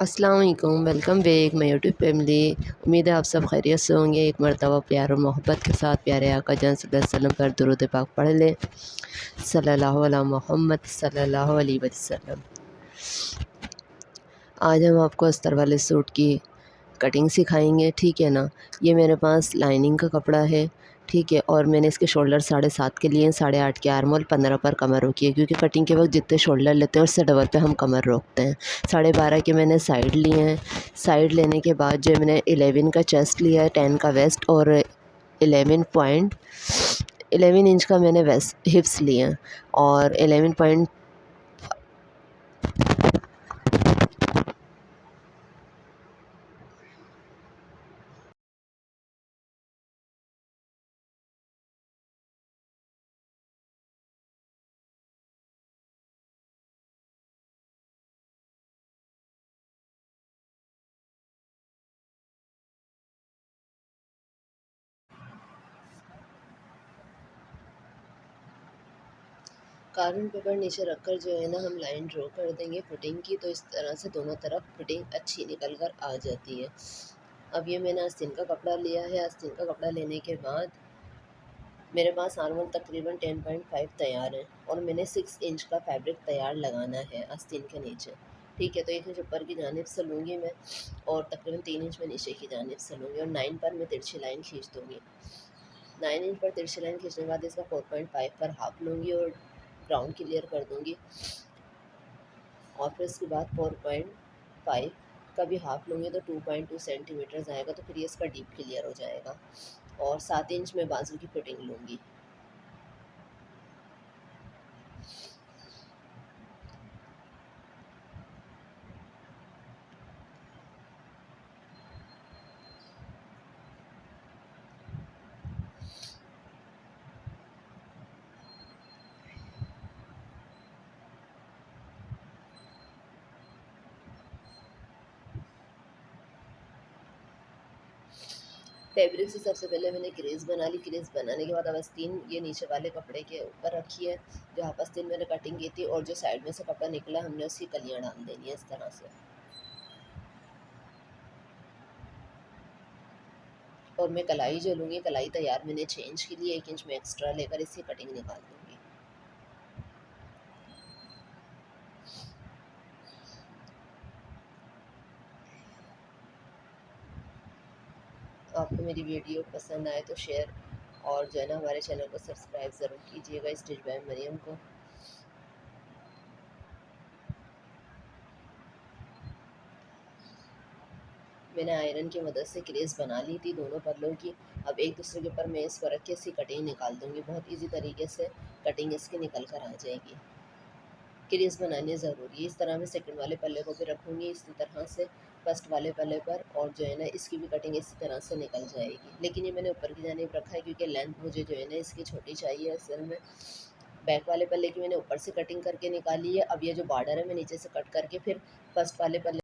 अस्सलाम वालेकुम, welcome back my YouTube family. उम्मीद है आप सब खैरियत से होंगे। एक मरतबा प्यार और मोहब्बत के साथ प्यारे आका जान सल्लल्लाहु अलैहि वसल्लम पर दुरूद पाक पढ़ लें। सल्लल्लाहु अला मोहम्मद सल्लल्लाहु अलैहि वसल्लम। आज हम आपको अस्तर वाले सूट की कटिंग सिखाएंगे, ठीक है ना। ये मेरे पास लाइनिंग का कपड़ा है, ठीक है। और मैंने इसके शोल्डर 7.5 के लिए, 8.5 के आर्मोल, 15 पर कमर रोकी है, क्योंकि कटिंग के वक्त जितने शोल्डर लेते हैं उससे डबल पे हम कमर रोकते हैं। 12.5 के मैंने साइड लिए हैं। साइड लेने के बाद जो मैंने 11 का चेस्ट लिया है, 10 का वेस्ट और 11 इंच का मैंने वेस्ट हिप्स लिए हैं और 11 पॉइंट कार्बन पेपर नीचे रखकर जो है ना हम लाइन ड्रॉ कर देंगे फिटिंग की, तो इस तरह से दोनों तरफ फिटिंग अच्छी निकल कर आ जाती है। अब ये मैंने आस्तीन का कपड़ा लिया है। आस्तीन का कपड़ा लेने के बाद मेरे पास आर्मोल तकरीबन 10.5 तैयार है और मैंने 6 इंच का फैब्रिक तैयार लगाना है आस्तीन के नीचे, ठीक है। तो 1 इंच ऊपर की जानिब से लूँगी मैं और तकरीबन 3 इंच में नीचे की जानिब से लूँगी और 9 पर मैं तिरछी लाइन खींच दूँगी। 9 इंच पर तिरछी लाइन खींचने के बाद इसका 4.5 पर हाफ लूँगी और राउंड क्लियर कर दूँगी और फिर उसके बाद 4.5 का भी हाफ लूँगी तो 2.2 सेंटीमीटर आएगा, तो फिर ये इसका डीप क्लियर हो जाएगा। और 7 इंच में बाजू की फिटिंग लूँगी। फैब्रिक से सबसे पहले मैंने क्रेज़ बना ली। क्रेज़ बनाने के बाद अब आस्तीन ये नीचे वाले कपड़े के ऊपर रखी है, जो हाफ आस्तीन मैंने कटिंग की थी, और जो साइड में से कपड़ा निकला हमने उसकी कलियाँ डाल देनी है इस तरह से। और मैं कलाई जो लूँगी, कलाई तैयार मैंने 6 इंच के लिए 1 इंच में एक्स्ट्रा लेकर इसकी कटिंग निकाल दूँगी। आपको मेरी वीडियो पसंद आए तो शेयर और जो है ना हमारे चैनल को सब्सक्राइब ज़रूर कीजिएगा। स्टिच बाय मरियम को मैंने आयरन की मदद से क्रेज़ बना ली थी दोनों पल्लों की। अब एक दूसरे के ऊपर मैं इसको रख के इसकी कटिंग निकाल दूँगी। बहुत ईज़ी तरीके से कटिंग इसकी निकल कर आ जाएगी। क्रेज़ बनानी ज़रूरी है। इस तरह मैं सेकंड वाले पल्ले को भी रखूँगी इसी तरह से फर्स्ट वाले पल्ले पर, और जो है ना इसकी भी कटिंग इसी तरह से निकल जाएगी। लेकिन ये मैंने ऊपर की जानिब रखा है क्योंकि लेंथ मुझे जो है ना इसकी छोटी चाहिए असल में। बैक वाले पल्ले की मैंने ऊपर से कटिंग करके निकाली है। अब ये जो बॉर्डर है मैं नीचे से कट करके फिर फर्स्ट वाले पल्ले